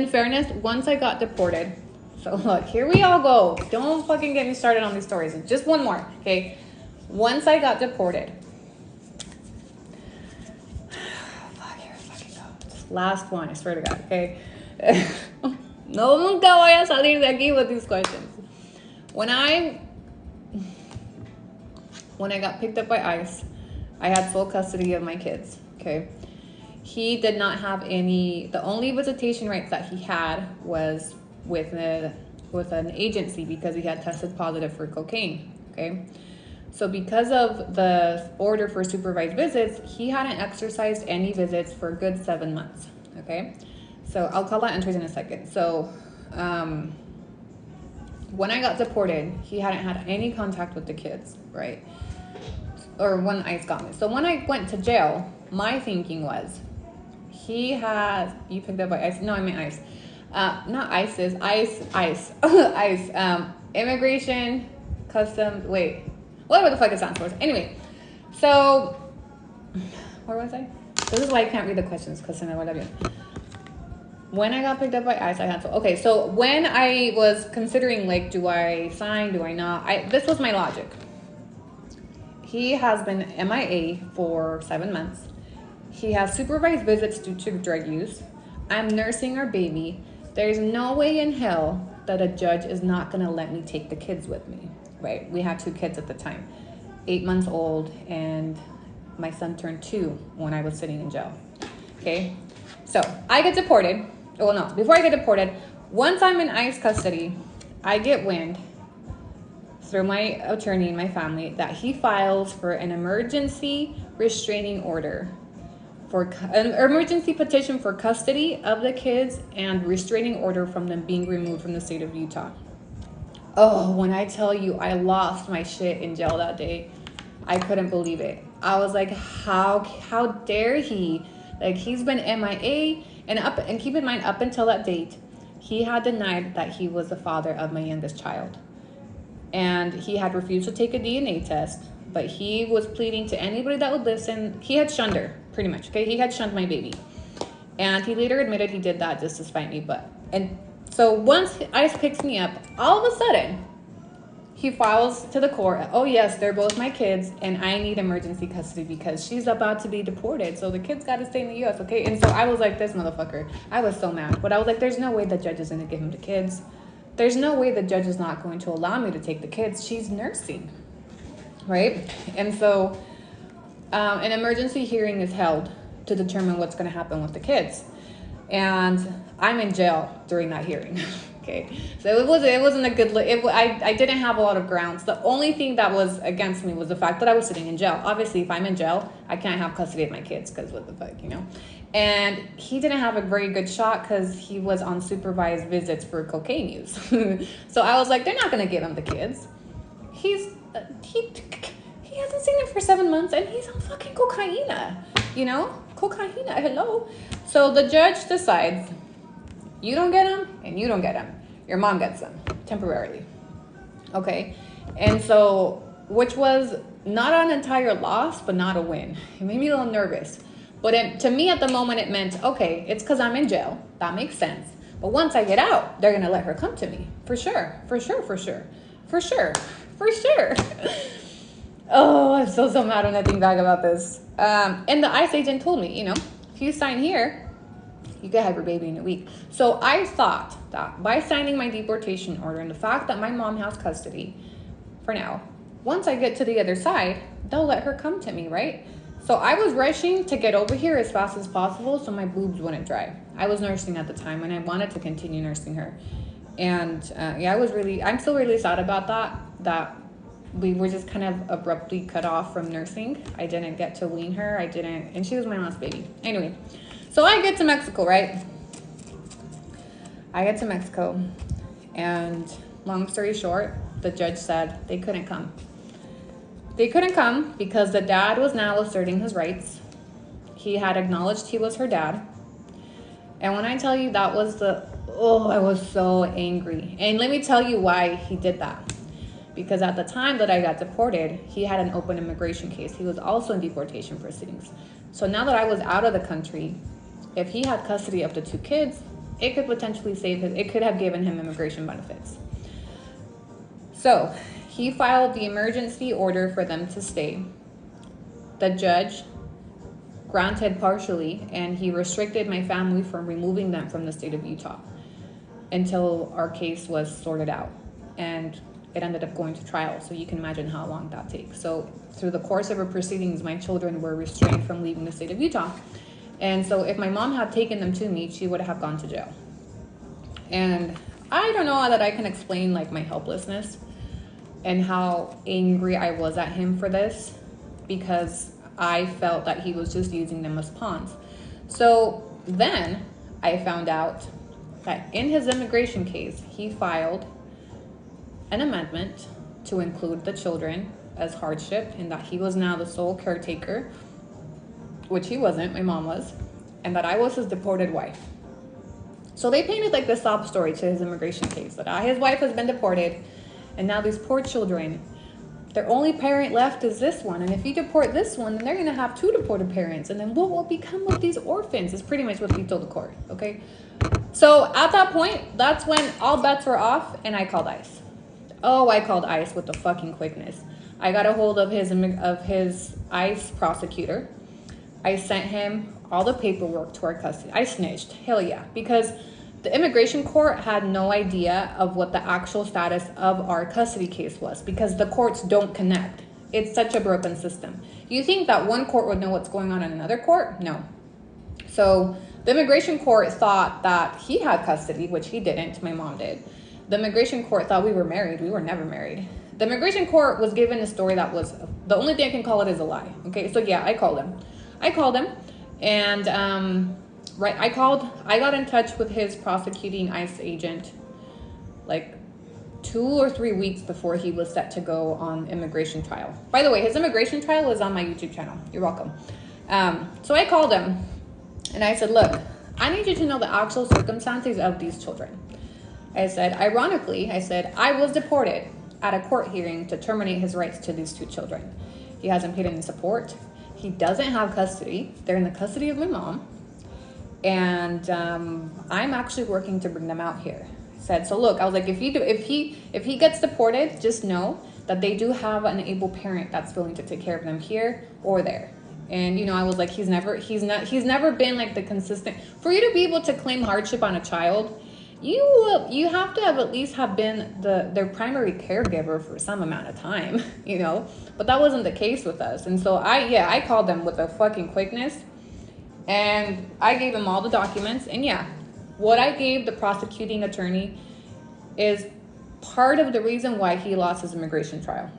In fairness, once I got deported, so look, here we all go. Don't fucking get me started on these stories. Just one more, okay? Once I got deported, fuck, here I fucking go. Last one, I swear to God, okay? No, nunca voy a salir de aquí with these questions. When I got picked up by ICE, I had full custody of my kids, okay? He did not have the only visitation rights that he had was with an agency because he had tested positive for cocaine, okay? So because of the order for supervised visits, he hadn't exercised any visits for a good 7 months, okay? So I'll call that entries in a second. So when I got deported, he hadn't had any contact with the kids, right? Or when ICE got me. So when I went to jail, my thinking was, you picked up by ICE? No, I meant ICE. Not ISIS, ICE, ICE. Immigration, customs, wait. Whatever the fuck it stands for. Anyway, so, where was I? This is why I can't read the questions, because I know what I mean. When I got picked up by ICE, I had to, okay, so when I was considering, like, do I sign, do I not? This was my logic. He has been MIA for 7 months. He has supervised visits due to drug use. I'm nursing our baby. There's no way in hell that a judge is not gonna let me take the kids with me, right? We had 2 kids at the time, 8 months old, and my son turned 2 when I was sitting in jail, okay? So I get deported. Well, no, before I get deported, once I'm in ICE custody, I get wind through my attorney and my family that he files for an emergency restraining order, for an emergency petition for custody of the kids and restraining order from them being removed from the state of Utah. Oh, when I tell you I lost my shit in jail that day, I couldn't believe it. I was like, how dare he? Like, he's been MIA, and keep in mind, up until that date, he had denied that he was the father of my youngest child. And he had refused to take a DNA test, but he was pleading to anybody that would listen. He had shunned her, pretty much, okay? He had shunned my baby. And he later admitted he did that just to spite me. And so once ICE picks me up, all of a sudden, he files to the court, oh yes, they're both my kids, and I need emergency custody because she's about to be deported, so the kids got to stay in the U.S., okay? And so I was like, this motherfucker. I was so mad. But I was like, there's no way the judge is going to give him the kids. There's no way the judge is not going to allow me to take the kids. She's nursing, right? And so an emergency hearing is held to determine what's going to happen with the kids. And I'm in jail during that hearing. Okay, so it wasn't a good. I didn't have a lot of grounds. The only thing that was against me was the fact that I was sitting in jail. Obviously, if I'm in jail, I can't have custody of my kids because what the fuck, you know. And he didn't have a very good shot because he was on supervised visits for cocaine use. So I was like, they're not gonna give him the kids. He hasn't seen it for 7 months and he's on fucking cocaine. You know, cocaine. Hello. So the judge decides, you don't get them and you don't get them. Your mom gets them temporarily. Okay. And so, which was not an entire loss, but not a win. It made me a little nervous. But to me at the moment, it meant, okay, it's because I'm in jail. That makes sense. But once I get out, they're going to let her come to me. For sure. For sure. For sure. For sure. For sure. Oh, I'm so mad when I think back about this. And the ICE agent told me, you know, if you sign here, you can have your baby in a week. So I thought that by signing my deportation order and the fact that my mom has custody for now, once I get to the other side, they'll let her come to me, right? So I was rushing to get over here as fast as possible so my boobs wouldn't dry. I was nursing at the time and I wanted to continue nursing her. And yeah, I'm still really sad about that we were just kind of abruptly cut off from nursing. I didn't get to wean her. And she was my last baby. Anyway. So I get to Mexico, right? I get to Mexico, and long story short, the judge said they couldn't come. They couldn't come because the dad was now asserting his rights. He had acknowledged he was her dad. And when I tell you that was I was so angry. And let me tell you why he did that. Because at the time that I got deported, he had an open immigration case. He was also in deportation proceedings. So now that I was out of the country, if he had custody of the 2 kids, it could potentially save his, it could have given him immigration benefits. So he filed the emergency order for them to stay. The judge granted partially, and he restricted my family from removing them from the state of Utah until our case was sorted out. And it ended up going to trial, so you can imagine how long that takes. So through the course of our proceedings, my children were restrained from leaving the state of Utah. And so if my mom had taken them to me, she would have gone to jail. And I don't know that I can explain like my helplessness and how angry I was at him for this, because I felt that he was just using them as pawns. So then I found out that in his immigration case, he filed an amendment to include the children as hardship, and that he was now the sole caretaker, which he wasn't, my mom was, and that I was his deported wife. So they painted like the sob story to his immigration case, that his wife has been deported, and now these poor children, their only parent left is this one, and if you deport this one, then they're gonna have two deported parents, and then what will become of these orphans is pretty much what he told the court, okay? So at that point, that's when all bets were off, and I called ICE. Oh, I called ICE with the fucking quickness. I got a hold of his ICE prosecutor. I sent him all the paperwork to our custody. I snitched, hell yeah, because the immigration court had no idea of what the actual status of our custody case was, because the courts don't connect. It's such a broken system. You think that one court would know what's going on in another court? No. So the immigration court thought that he had custody, which he didn't, my mom did. The immigration court thought we were married. We were never married. The immigration court was given a story that was, the only thing I can call it is a lie. Okay, so yeah, I called him, and I got in touch with his prosecuting ICE agent like 2 or 3 weeks before he was set to go on immigration trial. By the way, his immigration trial is on my YouTube channel. You're welcome. So I called him and I said, look, I need you to know the actual circumstances of these children. I said, ironically, I was deported at a court hearing to terminate his rights to these 2 children. He hasn't paid any support. He doesn't have custody. They're in the custody of my mom. And I'm actually working to bring them out here. I said, so look, I was like, if he gets deported, just know that they do have an able parent that's willing to take care of them here or there. And you know, I was like, he's never been like the consistent, for you to be able to claim hardship on a child, you have to have at least have been their primary caregiver for some amount of time, you know, but that wasn't the case with us. And so I called them with a fucking quickness, and I gave him all the documents. And yeah, what I gave the prosecuting attorney is part of the reason why he lost his immigration trial.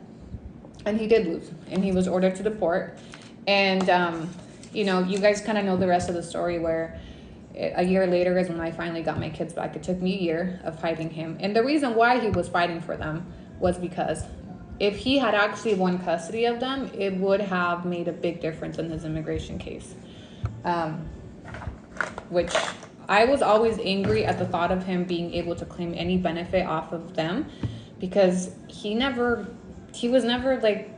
And he did lose, and he was ordered to deport. And you know, you guys kind of know the rest of the story, where a year later is when I finally got my kids back. It took me a year of fighting him. And the reason why he was fighting for them was because if he had actually won custody of them, it would have made a big difference in his immigration case. Which I was always angry at the thought of him being able to claim any benefit off of them, because he was never like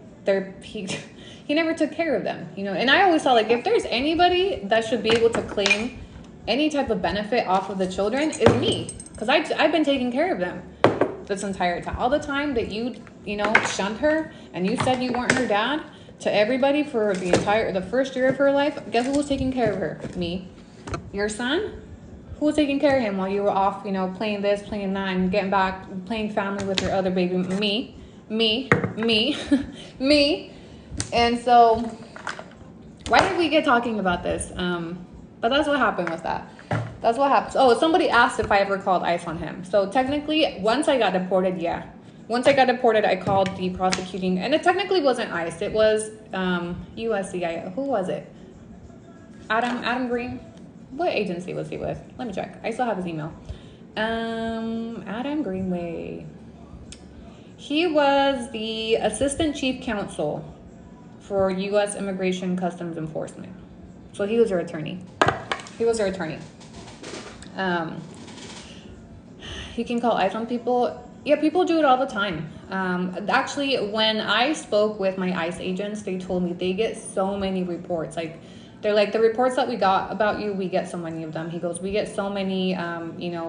he never took care of them, you know. And I always thought, like, if there's anybody that should be able to claim any type of benefit off of the children, is me, because I've been taking care of them this entire time. All the time that you know, shunned her and you said you weren't her dad to everybody for the first year of her life, guess who was taking care of her? Me. Your son? Who was taking care of him while you were off, you know, playing this, playing that, and getting back, playing family with your other baby? Me. And so, why did we get talking about this? But that's what happened with that. That's what happened. Oh, somebody asked if I ever called ICE on him. So technically, once I got deported, yeah. Once I got deported, I called the prosecuting, and it technically wasn't ICE. It was USCIS. Who was it? Adam Green? What agency was he with? Let me check. I still have his email. Adam Greenway. He was the assistant chief counsel for U.S. Immigration Customs Enforcement. So he was our attorney. You can call ICE on people. Yeah, people do it all the time. Actually, when I spoke with my ICE agents, they told me they get so many reports. Like, they're like, the reports that we got about you, we get so many of them. He goes, we get so many,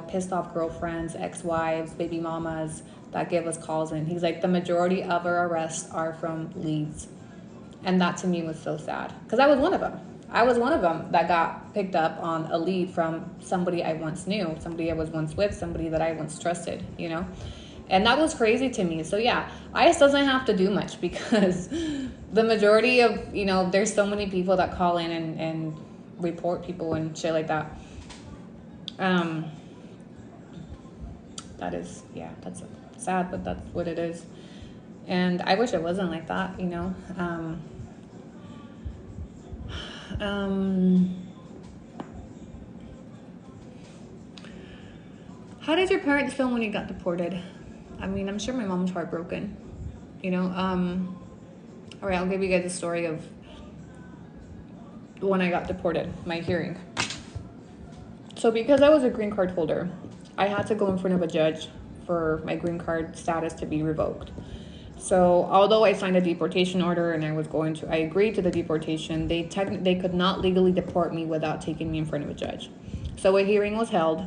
pissed off girlfriends, ex-wives, baby mamas that give us calls in. He's like, the majority of our arrests are from leads. And that to me was so sad, because I was one of them. I was one of them that got picked up on a lead from somebody I once knew, somebody I was once with, somebody that I once trusted, And that was crazy to me. So yeah, ICE doesn't have to do much, because the majority of, there's so many people that call in and report people and shit like that. That's sad, but that's what it is. And I wish it wasn't like that, How did your parents feel when you got deported? I mean, I'm sure my mom's heartbroken, All right, I'll give you guys a story of when I got deported, my hearing. So because I was a green card holder, I had to go in front of a judge for my green card status to be revoked. So although I signed a deportation order and I agreed to the deportation, they could not legally deport me without taking me in front of a judge. So a hearing was held.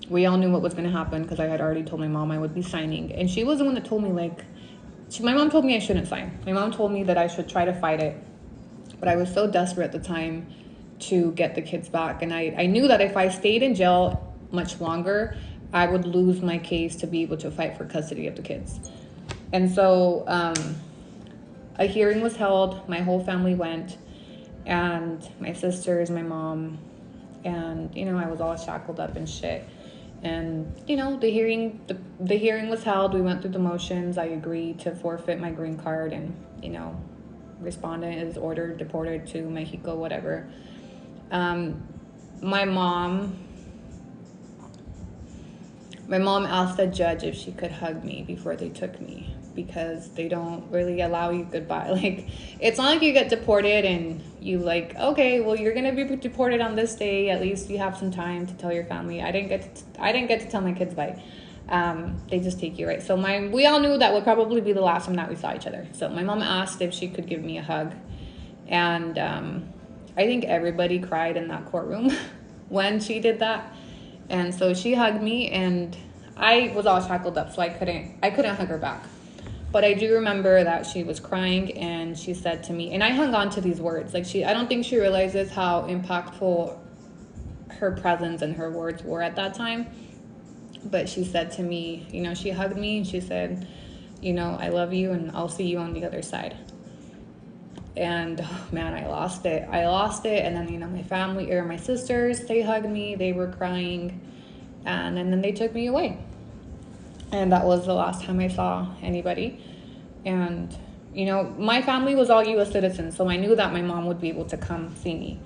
We all knew what was going to happen, because I had already told my mom I would be signing. And she was the one that told me, my mom told me I shouldn't sign. My mom told me that I should try to fight it. But I was so desperate at the time to get the kids back. And I knew that if I stayed in jail much longer, I would lose my case to be able to fight for custody of the kids. And so a hearing was held. My whole family went, and my sisters, my mom, and, I was all shackled up and shit. And, the hearing was held. We went through the motions. I agreed to forfeit my green card, and, respondent is ordered, deported to Mexico, whatever. My mom asked the judge if she could hug me before they took me, because they don't really allow you goodbye. It's not like you get deported and you okay, well, you're gonna be deported on this day. At least you have some time to tell your family. I didn't get to tell my kids bye. They just take you, right? So we all knew that would probably be the last time that we saw each other. So my mom asked if she could give me a hug, and I think everybody cried in that courtroom when she did that. And so she hugged me, and I was all shackled up, so I couldn't hug her back. But I do remember that she was crying, and she said to me, and I hung on to these words. I don't think she realizes how impactful her presence and her words were at that time. But she said to me, she hugged me, and she said, I love you, and I'll see you on the other side. And oh, man, I lost it. And then, my family, or my sisters, they hugged me, they were crying, and then they took me away. And that was the last time I saw anybody. And, my family was all U.S. citizens, so I knew that my mom would be able to come see me.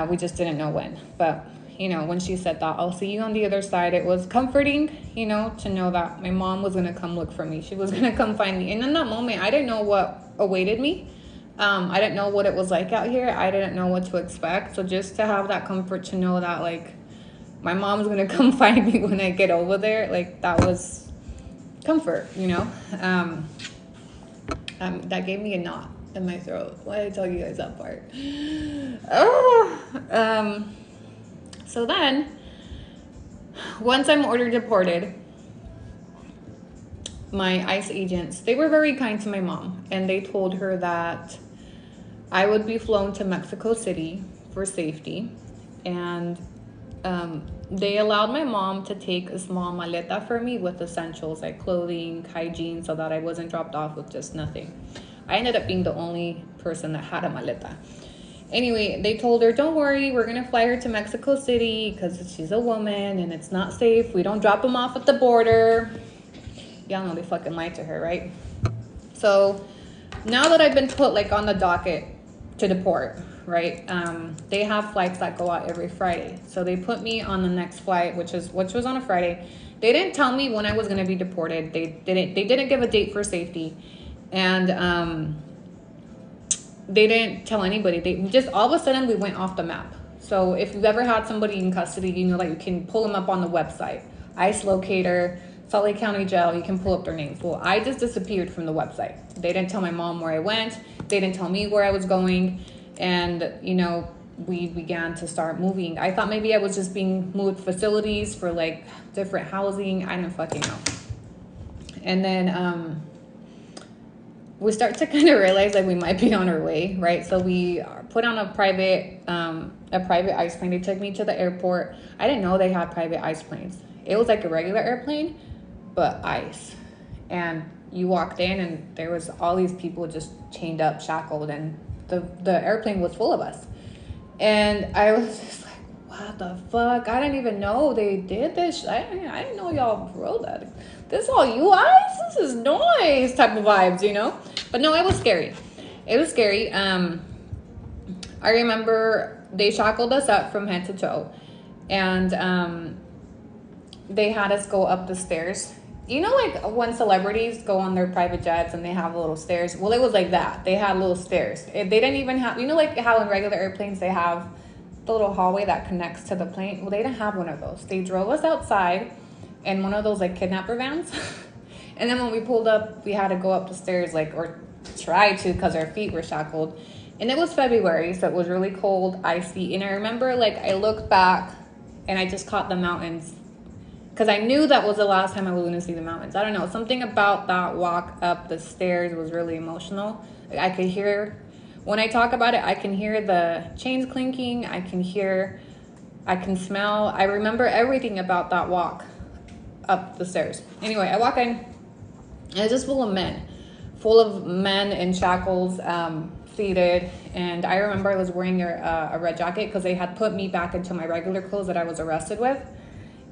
We just didn't know when. But, when she said that, I'll see you on the other side, it was comforting, to know that my mom was going to come look for me. She was going to come find me. And in that moment, I didn't know what awaited me. I didn't know what it was like out here. I didn't know what to expect. So just to have that comfort to know that, my mom's going to come find me when I get over there, that was comfort, that gave me a knot in my throat. Why did I tell you guys that part? So then, once I'm ordered deported, my ICE agents, they were very kind to my mom, and they told her that I would be flown to Mexico City for safety, and they allowed my mom to take a small maleta for me with essentials like clothing, hygiene, so that I wasn't dropped off with just nothing. I ended up being the only person that had a maleta. Anyway, they told her, don't worry, we're going to fly her to Mexico City because she's a woman and it's not safe. We don't drop them off at the border. Y'all know they fucking lied to her, right? So now that I've been put on the docket to deport, right? They have flights that go out every Friday. So they put me on the next flight, which was on a Friday. They didn't tell me when I was going to be deported. They didn't give a date for safety. And they didn't tell anybody. They just, all of a sudden, we went off the map. So if you've ever had somebody in custody, you know that you can pull them up on the website. ICE Locator, Salt Lake County Jail, you can pull up their names. Well, I just disappeared from the website. They didn't tell my mom where I went. They didn't tell me where I was going. And, we began to start moving. I thought maybe I was just being moved facilities for like different housing. I didn't fucking know. And then we start to kind of realize like we might be on our way, right? So we put on a private ice plane. They took me to the airport. I didn't know they had private ice planes. It was like a regular airplane, but ice. And you walked in and there was all these people just chained up, shackled, and the airplane was full of us. And I was just like, what the fuck? I didn't even know they did this. I didn't know y'all wrote that. This all you guys? This is noise type of vibes, you know? But no, it was scary. It was scary. I remember they shackled us up from head to toe. And they had us go up the stairs. You know, like when celebrities go on their private jets and they have little stairs? Well, it was like that. They had little stairs. They didn't even have, you know, like how in regular airplanes they have the little hallway that connects to the plane? Well, they didn't have one of those. They drove us outside in one of those like kidnapper vans. And then when we pulled up, we had to go up the stairs, like, or try to, because our feet were shackled. And it was February, so it was really cold, icy. And I remember, like, I looked back and I just caught the mountains. Because I knew that was the last time I was going to see the mountains. I don't know. Something about that walk up the stairs was really emotional. I could hear, when I talk about it, I can hear the chains clinking. I can smell. I remember everything about that walk up the stairs. Anyway, I walk in, and it's just full of men in shackles, seated. And I remember I was wearing a red jacket because they had put me back into my regular clothes that I was arrested with.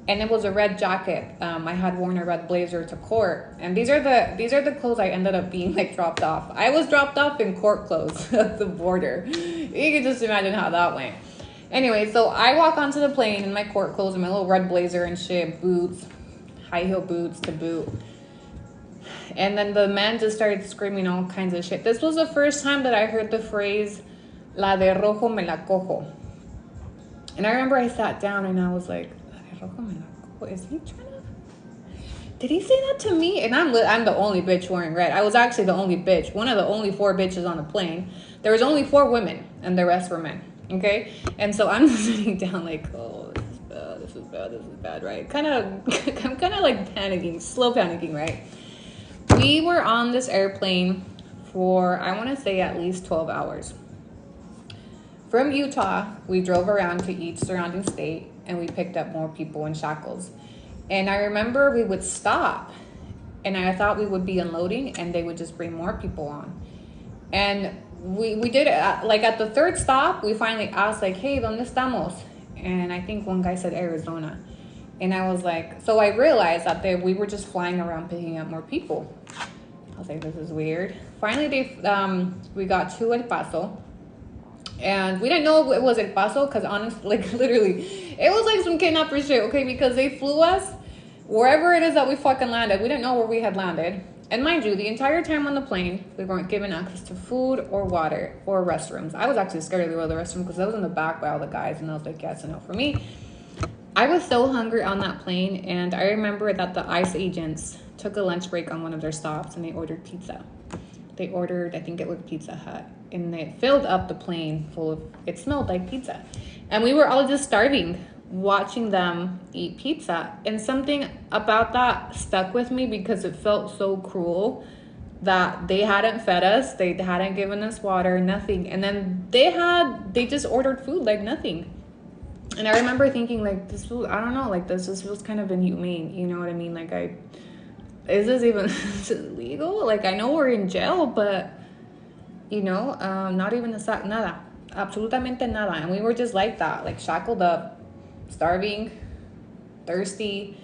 And it was a red jacket. I had worn a red blazer to court. And these are the clothes I ended up being like dropped off. I was dropped off in court clothes at the border. You can just imagine how that went. Anyway, so I walk onto the plane in my court clothes and my little red blazer and shit, boots, high heel boots to boot. And then the man just started screaming all kinds of shit. This was the first time that I heard the phrase, la de rojo me la cojo. And I remember I sat down and I was like, is he trying to? Did he say that to me? And I'm the only bitch wearing red. I was actually the only bitch, one of the only 4 bitches on the plane. There was only 4 women, and the rest were men. Okay, and so I'm sitting down like, oh, this is bad, right? I'm kind of like panicking, slow panicking, right? We were on this airplane for, I want to say, at least 12 hours. From Utah, we drove around to each surrounding state, and we picked up more people in shackles. And I remember we would stop, and I thought we would be unloading, and they would just bring more people on. And we did it, like at the 3rd stop, we finally asked, like, hey, ¿dónde estamos? And I think one guy said Arizona. And I was like, so I realized that we were just flying around picking up more people. I was like, this is weird. Finally, we got to El Paso. And we didn't know it was El Paso because honestly, like literally, it was like some kidnapper shit, okay? Because they flew us wherever it is that we fucking landed. We didn't know where we had landed. And mind you, the entire time on the plane, we weren't given access to food or water or restrooms. I was actually scared to go to the restroom because I was in the back by all the guys. And I was like, yeah, it's a no for me. I was so hungry on that plane. And I remember that the ICE agents took a lunch break on one of their stops and they ordered pizza. They ordered, I think it was Pizza Hut. And they filled up the plane full of, it smelled like pizza. And we were all just starving, watching them eat pizza. And something about that stuck with me because it felt so cruel that they hadn't fed us. They hadn't given us water, nothing. And then they just ordered food like nothing. And I remember thinking like, this was, I don't know, like this just feels kind of inhumane. You know what I mean? Like is this even legal? Like I know we're in jail, but you know, not even nada, absolutamente nada. And we were just like that, like shackled up, starving, thirsty.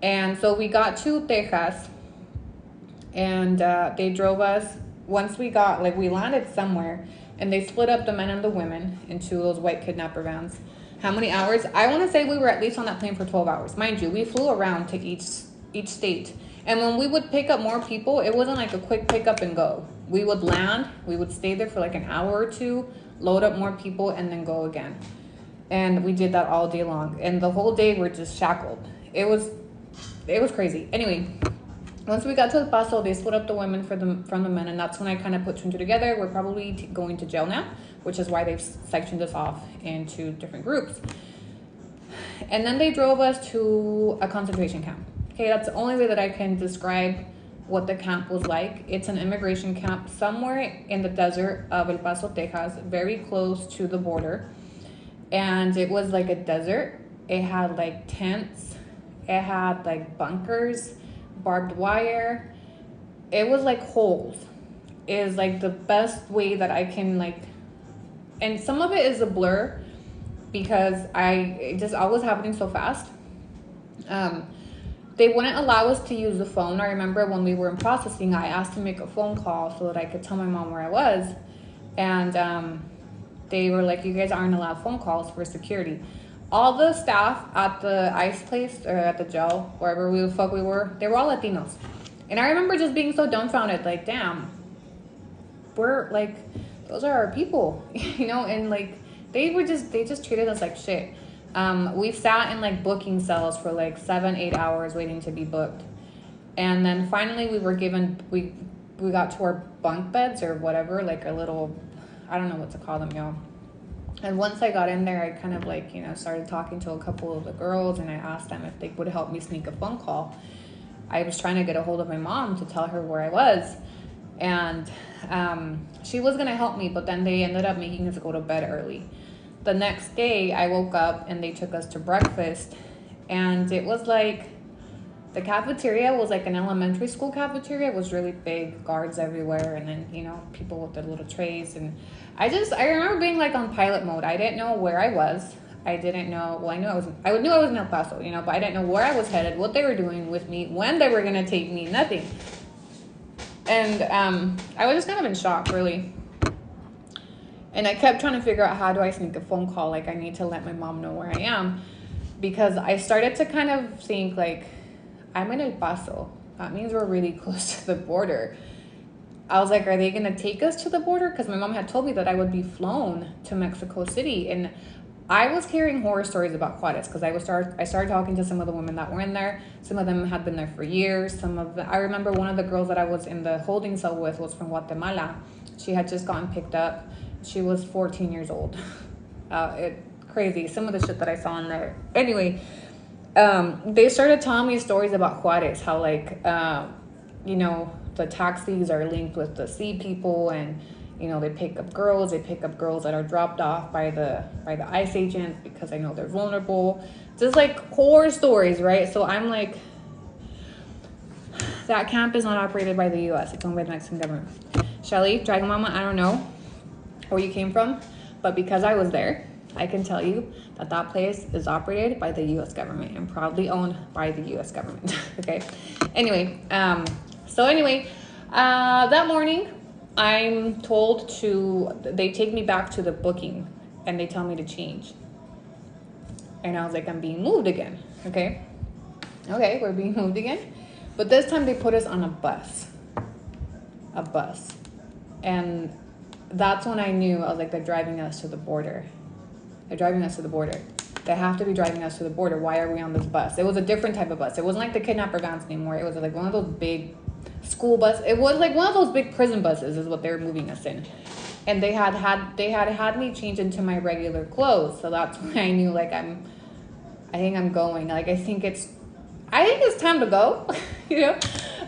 And so we got to Texas and they drove us. Once we got, like we landed somewhere and they split up the men and the women into those white kidnapper vans. How many hours? I want to say we were at least on that plane for 12 hours. Mind you, we flew around to each state. And when we would pick up more people, it wasn't like a quick pick up and go. We would land, we would stay there for like an hour or two, load up more people, and then go again. And we did that all day long. And the whole day we're just shackled. It was crazy. Anyway, Once we got to El Paso, they split up the women from the men, and that's when I kind of put two and two together. We're probably going to jail now, which is why they've sectioned us off into different groups. And then they drove us to a concentration camp. Okay, that's the only way that I can describe what the camp was like. It's an immigration camp somewhere in the desert of El Paso, Texas, very close to the border. And it was like a desert. It had like tents. It had like bunkers, barbed wire. It was like holes. It is like the best way that I can like, and some of it is a blur because it was happening so fast. They wouldn't allow us to use the phone. I remember when we were in processing, I asked to make a phone call so that I could tell my mom where I was. And they were like, you guys aren't allowed phone calls for security. All the staff at the ICE place or at the jail, wherever the fuck we were, they were all Latinos. And I remember just being so dumbfounded, like, damn, we're like, those are our people, you know? And like, they just treated us like shit. We sat in like booking cells for like 7-8 hours waiting to be booked. And then finally we got to our bunk beds or whatever, like a little, I don't know what to call them, y'all. And once I got in there, I kind of like, you know, started talking to a couple of the girls, and I asked them if they would help me sneak a phone call. I was trying to get a hold of my mom to tell her where I was. And she was going to help me, but then they ended up making us go to bed early. The next day, I woke up and they took us to breakfast. And it was like, the cafeteria was like an elementary school cafeteria. It was really big, guards everywhere, and then, you know, people with their little trays. And I remember being like on pilot mode. I didn't know where I was. I didn't know, well, I knew I was in El Paso, you know, but I didn't know where I was headed, what they were doing with me, when they were going to take me, nothing. And I was just kind of in shock, really. And I kept trying to figure out, how do I sneak a phone call? Like, I need to let my mom know where I am. Because I started to kind of think, like, I'm in El Paso. That means we're really close to the border. I was like, are they going to take us to the border? Because my mom had told me that I would be flown to Mexico City. And I was hearing horror stories about Juarez because I started talking to some of the women that were in there. Some of them had been there for years. I remember one of the girls that I was in the holding cell with was from Guatemala. She had just gotten picked up. She was 14 years old. Crazy. Some of the shit that I saw in there. Anyway, they started telling me stories about Juarez, how like, you know, the taxis are linked with the sea people, and, you know, they pick up girls that are dropped off by the ICE agents because I know they're vulnerable. Just like horror stories, right? So I'm like, that camp is not operated by the U.S. It's owned by the Mexican government. Shelly, Dragon Mama, I don't know where you came from, but because I was there, I can tell you that that place is operated by the U.S. government and proudly owned by the U.S. government. Okay. Anyway, that morning, I'm told they take me back to the booking and they tell me to change. And I was like, I'm being moved again. Okay, we're being moved again. But this time they put us on a bus. And that's when I knew, I was like, they're driving us to the border. They have to be driving us to the border. Why are we on this bus? It was a different type of bus. It wasn't like the kidnapper vans anymore. It was like one of those big school buses. It was like one of those big prison buses is what they were moving us in. And they had me change into my regular clothes. So that's when I knew, like, I think I'm going. Like, I think it's time to go. You know,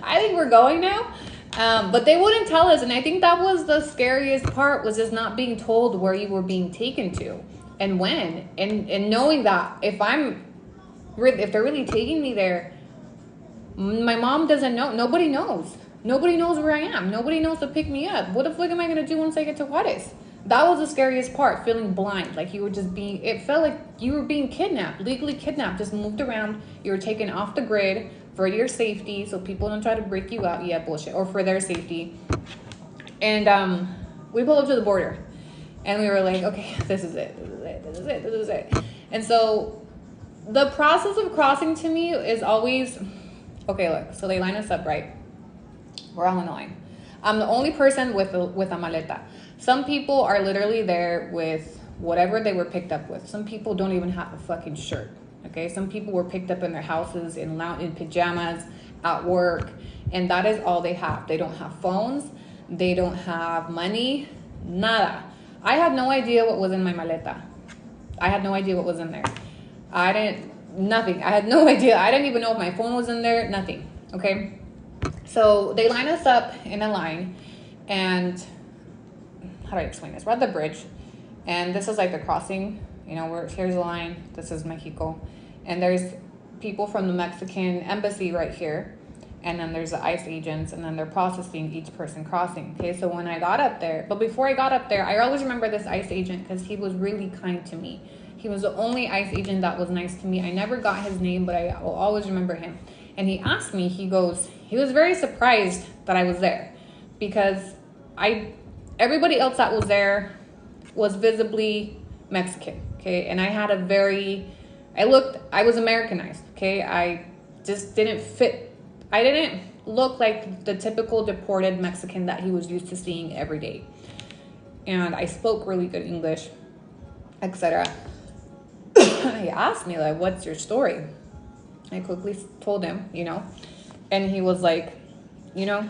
I think we're going now. But they wouldn't tell us. And I think that was the scariest part, was just not being told where you were being taken to and when, and knowing that if they're really taking me there, my mom doesn't know. Nobody knows where I am. Nobody knows to pick me up. What the fuck am I going to do once I get to Juarez? That was the scariest part, feeling blind. Like you were just it felt like you were being kidnapped, legally kidnapped, just moved around. You were taken off the grid for your safety, so people don't try to break you out. Yeah, bullshit. Or for their safety. And we pulled up to the border. And we were like, okay, this is it. And so the process of crossing to me is always, okay, look, so they line us up, right? We're all in a line. I'm the only person with a maleta. Some people are literally there with whatever they were picked up with. Some people don't even have a fucking shirt, okay? Some people were picked up in their houses, in pajamas, at work, And that is all they have. They don't have phones. They don't have money. Nada. I had no idea what was in my maleta. I had no idea what was in there. Nothing. I had no idea. I didn't even know if my phone was in there. Nothing. Okay. So they line us up in a line, and how do I explain this? We're at the bridge, and this is like the crossing. You know, here's the line. This is Mexico, and there's people from the Mexican embassy right here, and then there's the ICE agents, and then they're processing each person crossing. Okay, so when I got up there, but before I got up there, I always remember this ICE agent because he was really kind to me. He was the only ICE agent that was nice to me. I never got his name, but I will always remember him. And he asked me, he was very surprised that I was there, because everybody else that was there was visibly Mexican, okay? And I was Americanized, okay? I just didn't fit. I didn't look like the typical deported Mexican that he was used to seeing every day. And I spoke really good English, etc. He asked me, like, what's your story? I quickly told him, and he was like, when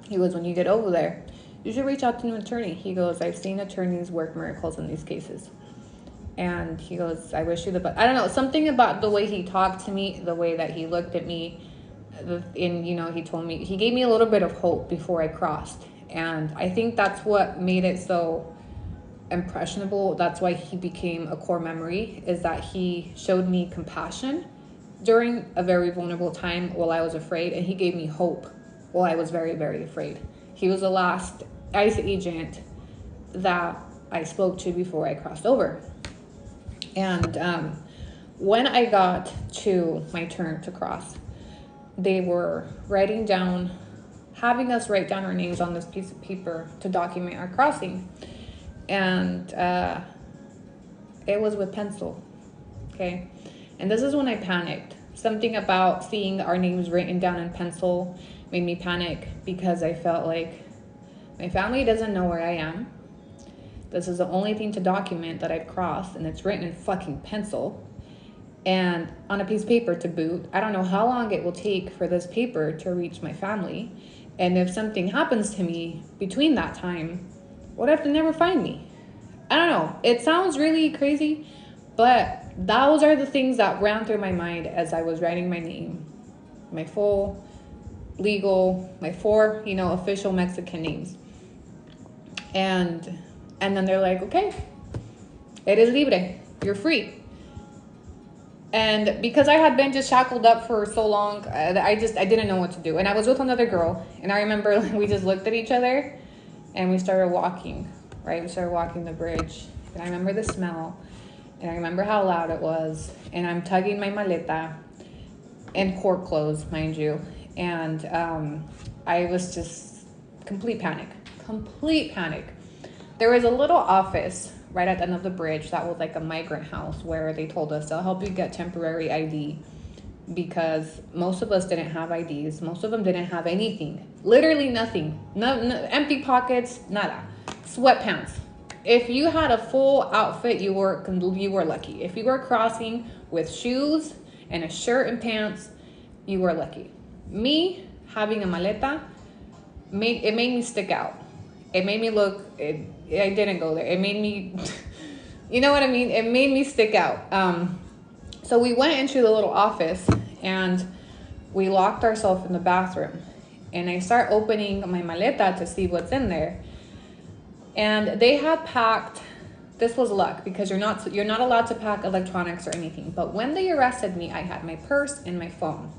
you get over there, you should reach out to an attorney. He goes, I've seen attorneys work miracles in these cases. And he goes, I wish you the best. I don't know, something about the way he talked to me, the way that he looked at me, he told me, he gave me a little bit of hope before I crossed. And I think that's what made it so impressionable. That's why he became a core memory, is that he showed me compassion during a very vulnerable time while I was afraid, and he gave me hope while I was very, very afraid. He was the last ICE agent that I spoke to before I crossed over. And when I got to my turn to cross, they were having us write down our names on this piece of paper to document our crossing. And it was with pencil, okay? And this is when I panicked. Something about seeing our names written down in pencil made me panic, because I felt like my family doesn't know where I am. This is the only thing to document that I've crossed, and it's written in fucking pencil and on a piece of paper to boot. I don't know how long it will take for this paper to reach my family. And if something happens to me between that time, what if they never find me? I don't know. It sounds really crazy, but those are the things that ran through my mind as I was writing my name, my full legal, my 4, official Mexican names. And then they're like, okay, eres libre, you're free. And because I had been just shackled up for so long, I didn't know what to do. And I was with another girl, and I remember we just looked at each other and we started walking, right? We started walking the bridge, and I remember the smell, and I remember how loud it was, and I'm tugging my maleta in court clothes, mind you. And I was just complete panic. There was a little office right at the end of the bridge that was like a migrant house, where they told us they'll help you get temporary ID, because most of us didn't have IDs. Most of them didn't have anything, literally nothing. No empty pockets, nada. Sweatpants. If you had a full outfit, you were lucky. If you were crossing with shoes and a shirt and pants, you were lucky. Me having a maleta made me stick out. It made me look. I didn't go there. It made me, you know what I mean? It made me stick out. So we went into the little office, and we locked ourselves in the bathroom. And I start opening my maleta to see what's in there. And they had packed. This was luck, because you're not allowed to pack electronics or anything. But when they arrested me, I had my purse and my phone.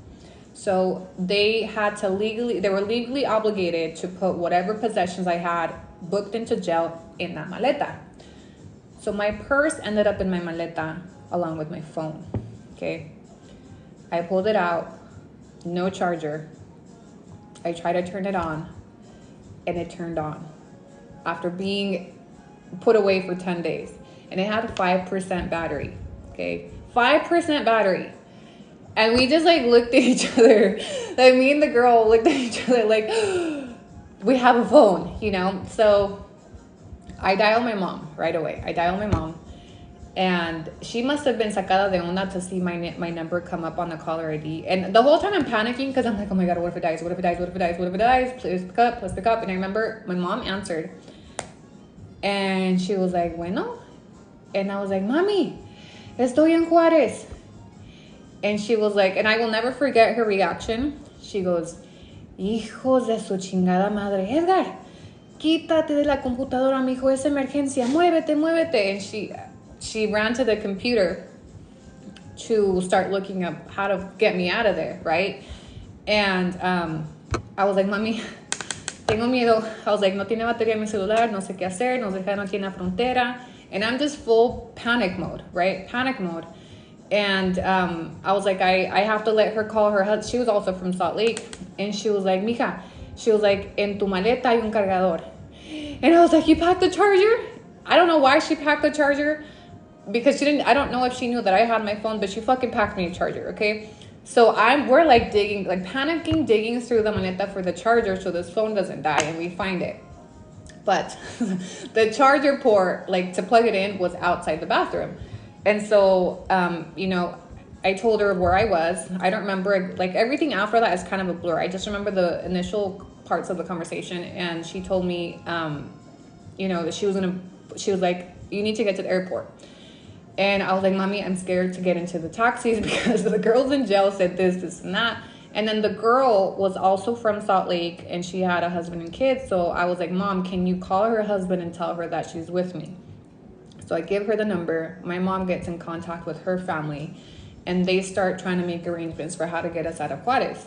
So they were legally obligated to put whatever possessions I had booked into jail in that maleta. So my purse ended up in my maleta along with my phone, okay? I pulled it out, no charger. I tried to turn it on, and it turned on after being put away for 10 days. And it had a 5% battery, okay? 5% battery. And we just looked at each other. Like, me and the girl looked at each other like, we have a phone, So I dialed my mom right away. And she must have been sacada de onda to see my number come up on the caller ID. And the whole time I'm panicking because I'm like, oh my God, what if it dies? What if it dies? What if it dies? What if it dies? Please pick up, please pick up. And I remember my mom answered. And she was like, bueno. And I was like, mami, estoy en Juarez. And she was like, and I will never forget her reaction. She goes, hijos de su chingada madre. Edgar, quítate de la computadora, mijo, es emergencia. Muévete, muévete. And she ran to the computer to start looking up how to get me out of there, right? And I was like, mami, tengo miedo. I was like, no tiene batería mi celular, no sé qué hacer, nos dejaron aquí en la frontera. And I'm just full panic mode, right? Panic mode. And I was like, I have to let her call her husband. She was also from Salt Lake. And she was like, mija, she was like, en tu maleta hay un cargador. And I was like, you packed the charger? I don't know why she packed the charger. Because she didn't, I don't know if she knew that I had my phone, but she fucking packed me a charger, okay? So we're like digging, like panicking, digging through the maleta for the charger so this phone doesn't die, and we find it. But the charger port, like to plug it in, was outside the bathroom. And so, you know, I told her where I was. I don't remember, like everything after that is kind of a blur. I just remember the initial parts of the conversation, and she told me, you know, that she was like, you need to get to the airport. And I was like, mommy, I'm scared to get into the taxis because the girls in jail said this, and that. And then the girl was also from Salt Lake, and she had a husband and kids. So I was like, mom, can you call her husband and tell her that she's with me? So I give her the number. My mom gets in contact with her family, and they start trying to make arrangements for how to get us out of Juarez.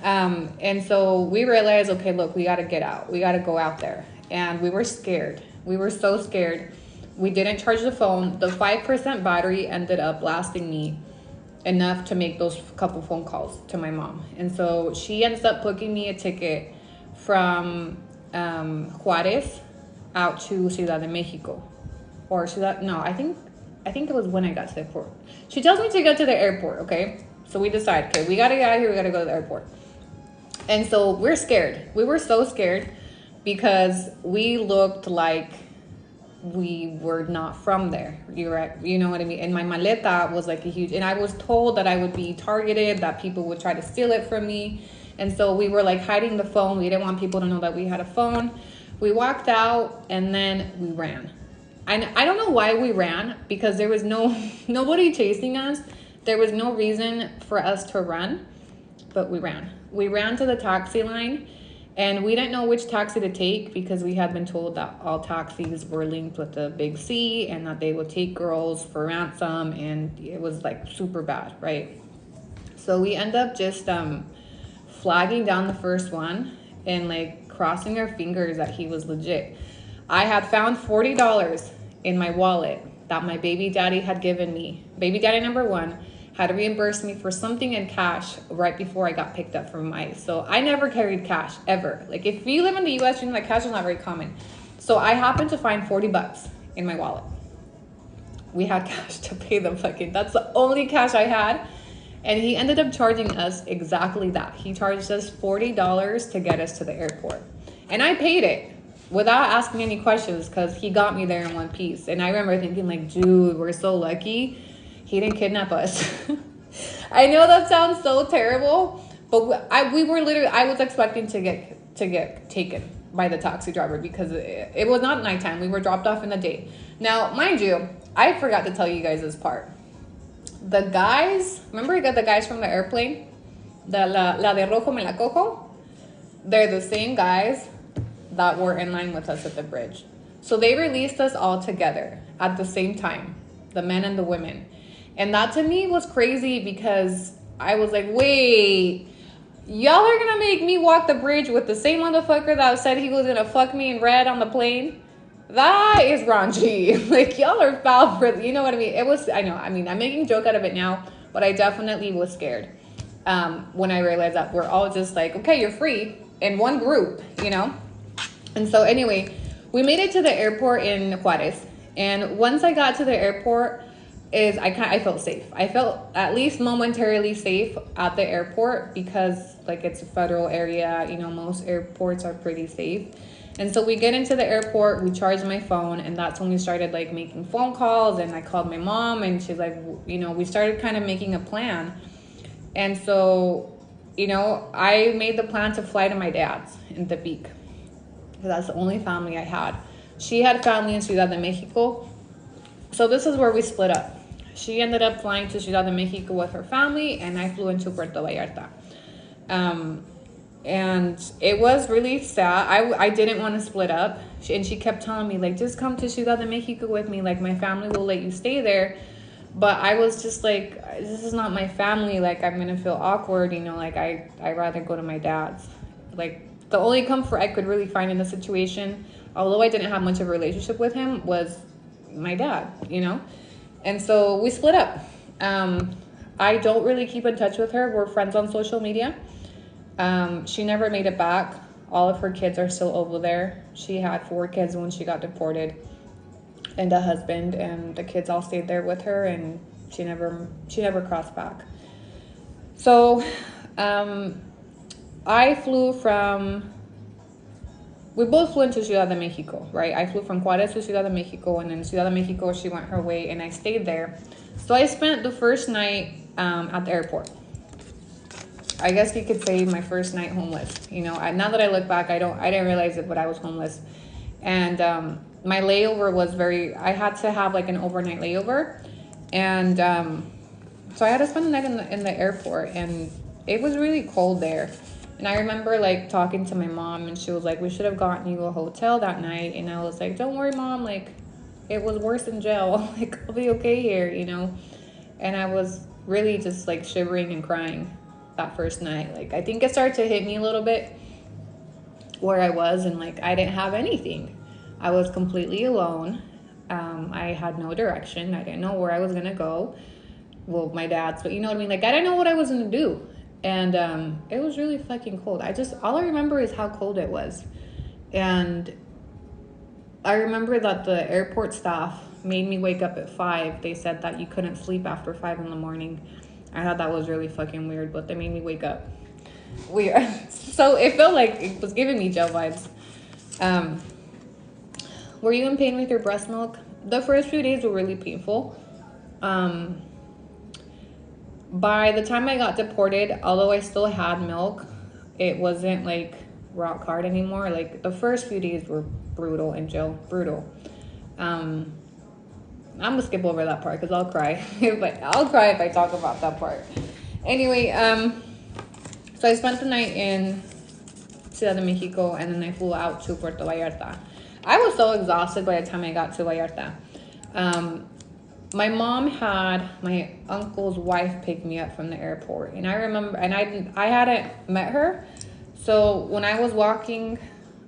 And so we realized, okay, look, we got to get out. We got to go out there. And we were scared. We were so scared. We didn't charge the phone. The 5% battery ended up lasting me enough to make those couple phone calls to my mom. And so she ends up booking me a ticket from Juarez out to Ciudad de Mexico. Or I think it was when I got to the airport. She tells me to go to the airport, okay? So we decide, okay, we got to get out of here. We got to go to the airport. And so we're scared. We were so scared because we looked like we were not from there. You're right. You know what I mean? And my maleta was like a huge, and I was told that I would be targeted, that people would try to steal it from me. And so we were like hiding the phone. We didn't want people to know that we had a phone. We walked out and then we ran. And I don't know why we ran, because there was nobody chasing us. There was no reason for us to run, but we ran. We ran to the taxi line. And we didn't know which taxi to take because we had been told that all taxis were linked with the big C and that they would take girls for ransom, and it was like super bad, right? So we end up just flagging down the first one and like crossing our fingers that he was legit. I had found $40 in my wallet that my baby daddy had given me. Baby daddy number one had reimbursed me for something in cash right before I got picked up from ICE. So I never carried cash, ever. Like if you live in the US, you know that cash is not very common. So I happened to find $40 in my wallet. We had cash to pay the fucking, that's the only cash I had. And he ended up charging us exactly that. He charged us $40 to get us to the airport. And I paid it without asking any questions because he got me there in one piece. And I remember thinking like, dude, we're so lucky he didn't kidnap us. I know that sounds so terrible, but I was expecting to get taken by the taxi driver because it was not nighttime. We were dropped off in the day. Now, mind you, I forgot to tell you guys this part. The guys, remember you got the guys from the airplane? La de rojo me la cojo? They're the same guys that were in line with us at the bridge. So they released us all together at the same time, the men and the women. And that to me was crazy because I was like, wait, y'all are gonna make me walk the bridge with the same motherfucker that said he was gonna fuck me in red on the plane? That is raunchy. Like, y'all are foul for, you know what I mean? I'm making a joke out of it now, but I definitely was scared when I realized that we're all just like, okay, you're free in one group, you know? And so anyway, we made it to the airport in Juarez. And once I got to the airport, I felt safe. I felt at least momentarily safe at the airport because like it's a federal area, you know, most airports are pretty safe. And so we get into the airport, we charge my phone, and that's when we started like making phone calls. And I called my mom, and she's like, you know, we started kind of making a plan. And so, you know, I made the plan to fly to my dad's in Tepic, because that's the only family I had. She had family in Ciudad de Mexico. So this is where we split up. She ended up flying to Ciudad de Mexico with her family, and I flew into Puerto Vallarta. And it was really sad. I didn't want to split up. And she kept telling me, like, just come to Ciudad de Mexico with me. Like, my family will let you stay there. But I was just like, this is not my family. Like, I'm going to feel awkward. You know, like, I'd rather go to my dad's. Like, the only comfort I could really find in the situation, although I didn't have much of a relationship with him, was my dad, you know? And so we split up. I don't really keep in touch with her. We're friends on social media. She never made it back. All of her kids are still over there. She had 4 kids when she got deported, and a husband, and the kids all stayed there with her, and she never crossed back. So, we both flew into Ciudad de Mexico, right? I flew from Juarez to Ciudad de Mexico, and in Ciudad de Mexico, she went her way, and I stayed there. So I spent the first night at the airport. I guess you could say my first night homeless. You know, now that I look back, I didn't realize it, but I was homeless. And my layover was I had to have like an overnight layover. And so I had to spend the night in the airport, and it was really cold there. And I remember like talking to my mom, and she was like, we should have gotten you a hotel that night. And I was like, don't worry, Mom, like it was worse in jail. Like, I'll be okay here, you know? And I was really just like shivering and crying that first night. Like, I think it started to hit me a little bit where I was, and like I didn't have anything. I was completely alone. I had no direction. I didn't know where I was gonna go. Well, my dad's, but you know what I mean? Like, I didn't know what I was gonna do. And it was really fucking cold. All I remember is how cold it was. And I remember that the airport staff made me wake up at 5. They said that you couldn't sleep after 5 in the morning. I thought that was really fucking weird, but they made me wake up. Weird. So it felt like it was giving me jail vibes. Were you in pain with your breast milk? The first few days were really painful. By the time I got deported, although I still had milk, it wasn't like rock hard anymore. Like, the first few days were brutal in jail. Brutal. I'm gonna skip over that part because I'll cry. But I'll cry if I talk about that part. Anyway, so I spent the night in Ciudad de Mexico, and then I flew out to Puerto Vallarta. I was so exhausted by the time I got to Vallarta. My mom had my uncle's wife pick me up from the airport, and I remember, and I hadn't met her, so when I was walking,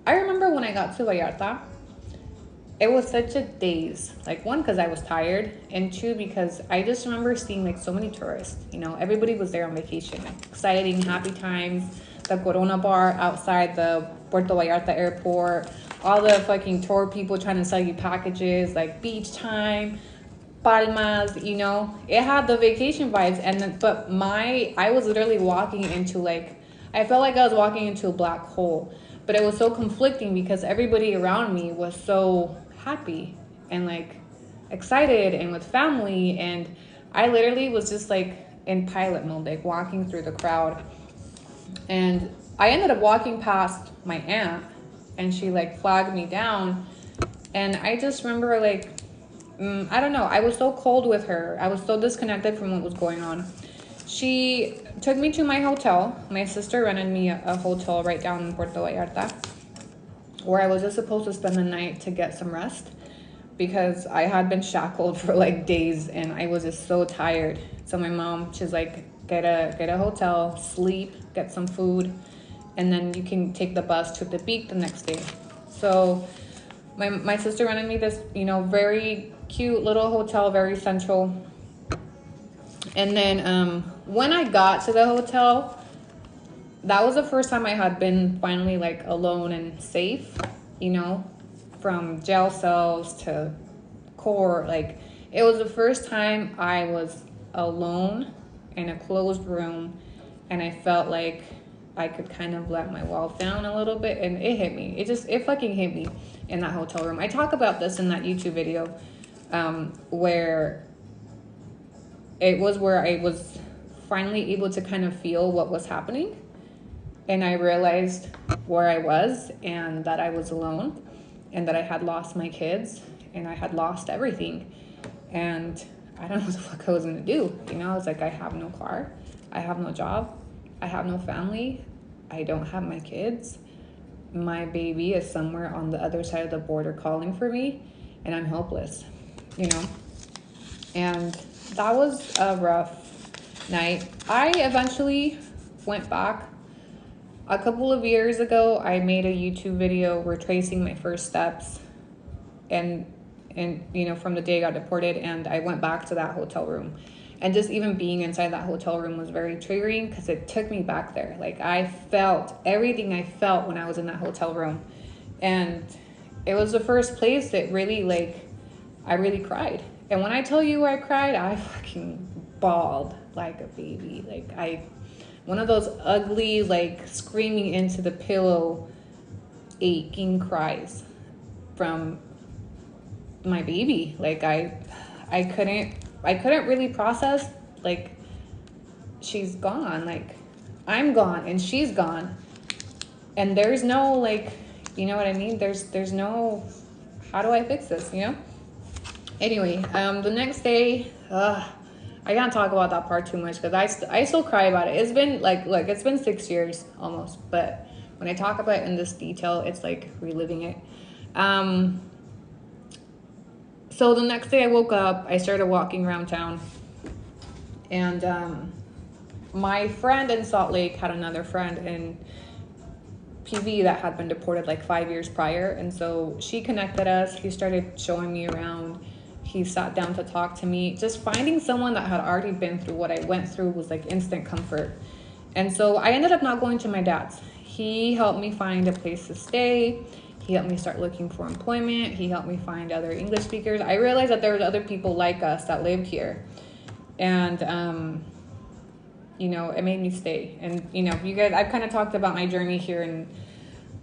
I remember when I got to Vallarta, it was such a daze. Like, 1, because I was tired, and 2, because I just remember seeing like so many tourists. You know, everybody was there on vacation, like, exciting, happy times. The Corona bar outside the Puerto Vallarta airport, all the fucking tour people trying to sell you packages, like beach time, palmas, you know, it had the vacation vibes. And then, but I was literally walking into like, I felt like I was walking into a black hole, but it was so conflicting because everybody around me was so happy and like excited and with family. And I literally was just like in pilot mode, like walking through the crowd. And I ended up walking past my aunt, and she like flagged me down. And I just remember like, I don't know. I was so cold with her. I was so disconnected from what was going on. She took me to my hotel. My sister rented me a hotel right down in Puerto Vallarta, where I was just supposed to spend the night to get some rest, because I had been shackled for like days and I was just so tired. So my mom, she's like, get a hotel, sleep, get some food, and then you can take the bus to the beach the next day. So my sister rented me this, you know, very cute little hotel, very central. And then when I got to the hotel, that was the first time I had been finally like alone and safe, you know, from jail cells to court. Like, it was the first time I was alone in a closed room, and I felt like I could kind of let my walls down a little bit, and it hit me. It fucking hit me in that hotel room. I talk about this in that YouTube video, where I was finally able to kind of feel what was happening, and I realized where I was, and that I was alone, and that I had lost my kids, and I had lost everything, and I don't know what the fuck I was gonna do. You know, I was like, I have no car, I have no job, I have no family, I don't have my kids. My baby is somewhere on the other side of the border calling for me, and I'm helpless, you know? And that was a rough night. I eventually went back. A couple of years ago, I made a YouTube video retracing my first steps, and you know, from the day I got deported, and I went back to that hotel room. And just even being inside that hotel room was very triggering, because it took me back there. Like, I felt everything I felt when I was in that hotel room. And it was the first place that really, like, I really cried. And when I tell you I cried, I fucking bawled like a baby. Like, one of those ugly, like, screaming into the pillow, aching cries from my baby. Like, I couldn't really process, like, she's gone, like, I'm gone and she's gone, and there's no, like, you know what I mean, there's no, how do I fix this, you know? Anyway, the next day, I can't talk about that part too much, because I still cry about it. It's been like it's been 6 years almost, but when I talk about it in this detail, it's like reliving it. So the next day I woke up, I started walking around town, and my friend in Salt Lake had another friend in PV that had been deported like 5 years prior, and so she connected us. He started showing me around. He sat down to talk to me. Just finding someone that had already been through what I went through was like instant comfort. And so I ended up not going to my dad's. He helped me find a place to stay. He helped me start looking for employment. He helped me find other English speakers. I realized that there was other people like us that lived here. And, you know, it made me stay. And, you know, you guys, I've kind of talked about my journey here and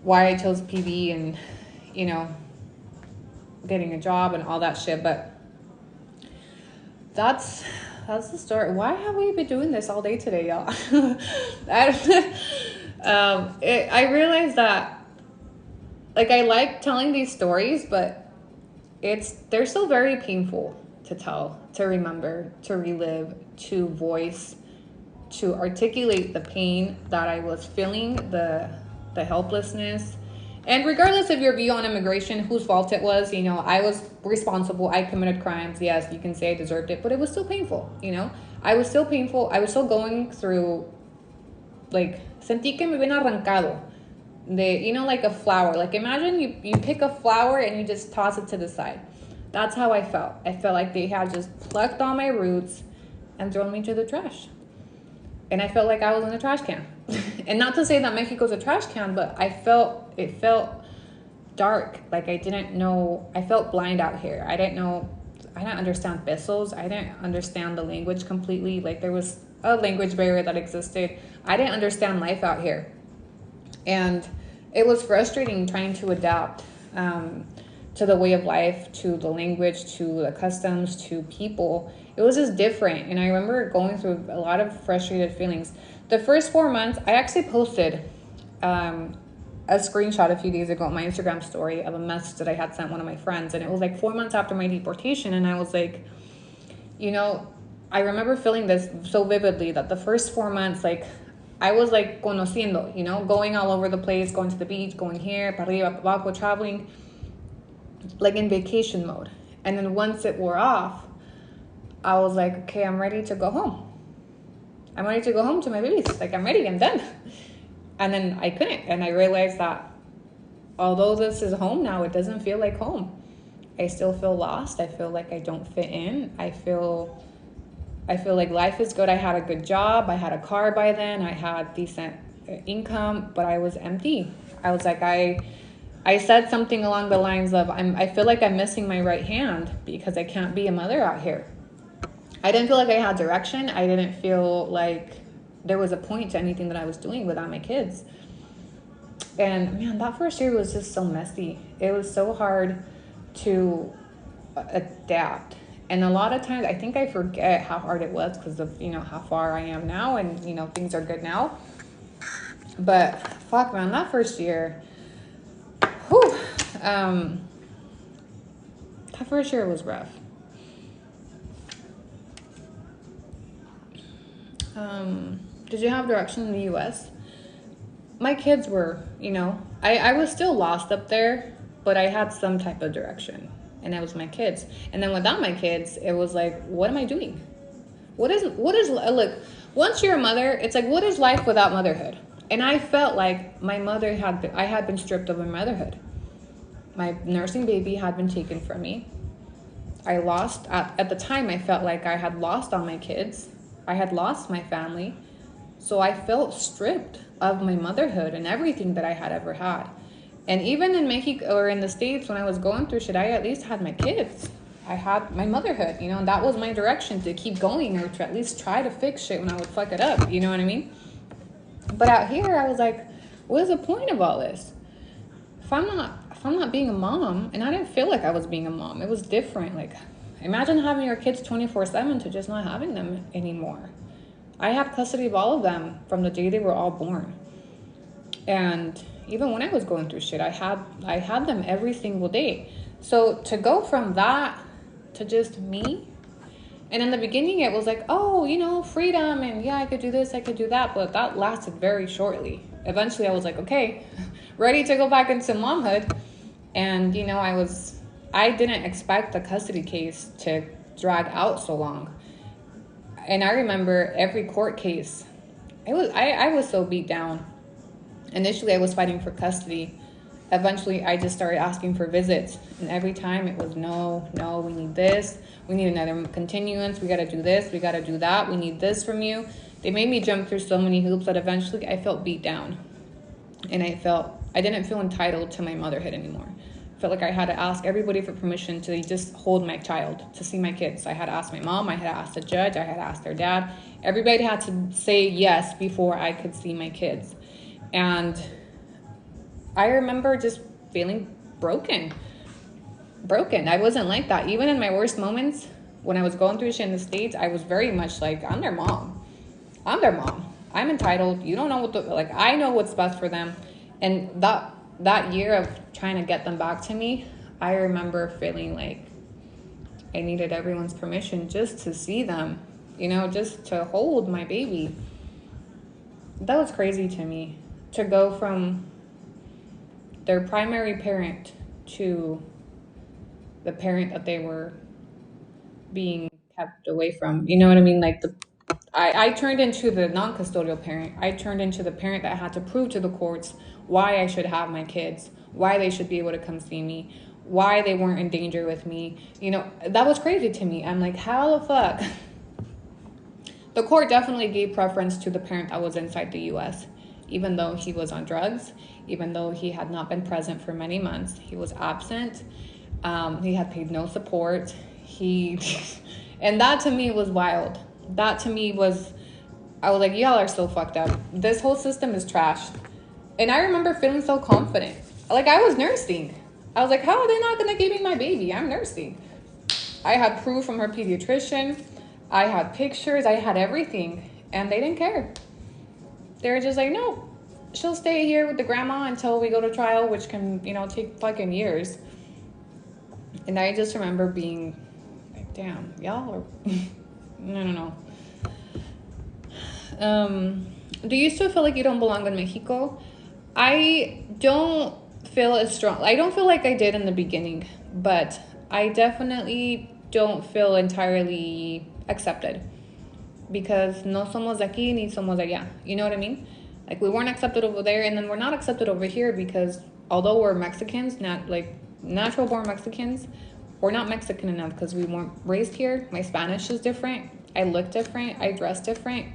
why I chose PV and, you know, getting a job and all that shit. But that's the story. Why have we been doing this all day today, y'all? I realized that, like, I like telling these stories, but they're still very painful to tell, to remember, to relive, to voice, to articulate the pain that I was feeling, the helplessness. And regardless of your view on immigration, whose fault it was, you know, I was responsible. I committed crimes. Yes, you can say I deserved it, but it was still painful, you know? I was still painful. I was still going through, like, sentí que me habían arrancado. You know, like a flower. Like, imagine you pick a flower and you just toss it to the side. That's how I felt. I felt like they had just plucked all my roots and thrown me to the trash. And I felt like I was in a trash can. And not to say that Mexico's a trash can, but it felt dark. Like, I didn't know, I felt blind out here. I didn't understand pesos. I didn't understand the language completely. Like, there was a language barrier that existed. I didn't understand life out here. And it was frustrating trying to adapt to the way of life, to the language, to the customs, to people. It was just different. And I remember going through a lot of frustrated feelings. The first 4 months, I actually posted a screenshot a few days ago on my Instagram story of a message that I had sent one of my friends. And it was like 4 months after my deportation. And I was like, you know, I remember feeling this so vividly that the first 4 months, like, I was like conociendo, you know, going all over the place, going to the beach, going here, para arriba, para abajo, traveling, like in vacation mode. And then once it wore off, I was like, okay, I'm ready to go home. I'm ready to go home to my babies. Like, I'm ready, I'm done. And then I couldn't. And I realized that although this is home now, it doesn't feel like home. I still feel lost. I feel like I don't fit in. I feel like life is good. I had a good job. I had a car by then. I had decent income, but I was empty. I was like, I said something along the lines of, I feel like I'm missing my right hand because I can't be a mother out here. I didn't feel like I had direction. I didn't feel like there was a point to anything that I was doing without my kids. And man, that first year was just so messy. It was so hard to adapt. And a lot of times I think I forget how hard it was because of, how far I am now, and, things are good now. But fuck, man, that first year, whew, that first year was rough. Did you have direction in the US? My kids were, I was still lost up there, but I had some type of direction, and that was my kids. And then without my kids, it was like, what am I doing? What is look, once you're a mother, it's like, what is life without motherhood? And I felt like I had been stripped of my motherhood. My nursing baby had been taken from me. I lost, at the time, I felt like I had lost all my kids. I had lost my family. So I felt stripped of my motherhood and everything that I had ever had. And even in Mexico or in the States, when I was going through shit, I at least had my kids. I had my motherhood, and that was my direction, to keep going, or to at least try to fix shit when I would fuck it up, you know what I mean? But out here, I was like, what is the point of all this? If I'm not being a mom, and I didn't feel like I was being a mom, it was different. Like, imagine having your kids 24/7 to just not having them anymore. I had custody of all of them from the day they were all born. And even when I was going through shit, I had them every single day. So to go from that to just me, and in the beginning it was like, oh, freedom, and yeah, I could do this, I could do that, but that lasted very shortly. Eventually I was like, okay, ready to go back into momhood. And I didn't expect the custody case to drag out so long. And I remember every court case, I was so beat down. Initially I was fighting for custody. Eventually I just started asking for visits, and every time it was no, we need this, we need another continuance, we got to do this, we got to do that, we need this from you. They made me jump through so many hoops that eventually I felt beat down, and I didn't feel entitled to my motherhood anymore. I felt like I had to ask everybody for permission to just hold my child, to see my kids. I had to ask my mom, I had to ask the judge, I had to ask their dad. Everybody had to say yes before I could see my kids. And I remember just feeling broken. I wasn't like that. Even in my worst moments, when I was going through shit in the States, I was very much like, I'm their mom. I'm entitled. You don't know I know what's best for them. And that year of trying to get them back to me, I remember feeling like I needed everyone's permission just to see them, just to hold my baby. That was crazy to me, to go from their primary parent to the parent that they were being kept away from. You know what I mean? Like, I turned into the non-custodial parent. I turned into the parent that had to prove to the courts why I should have my kids, why they should be able to come see me, why they weren't in danger with me. That was crazy to me. I'm like, how the fuck? The court definitely gave preference to the parent that was inside the U.S., even though he was on drugs, even though he had not been present for many months. He was absent. He had paid no support. And that to me was wild. That to me was, I was like, y'all are so fucked up. This whole system is trash. And I remember feeling so confident. Like, I was nursing. I was like, how are they not going to give me my baby? I'm nursing. I had proof from her pediatrician. I had pictures. I had everything. And they didn't care. They were just like, no, she'll stay here with the grandma until we go to trial, which can, take fucking years. And I just remember being like, damn, y'all are... No. Do you still feel like you don't belong in Mexico? I don't feel as strong. I don't feel like I did in the beginning, but I definitely don't feel entirely accepted, because no somos de aquí ni somos de allá. You know what I mean? Like, we weren't accepted over there, and then we're not accepted over here because although we're Mexicans, not like natural born Mexicans, we're not Mexican enough because we weren't raised here. My Spanish is different. I look different. I dress different.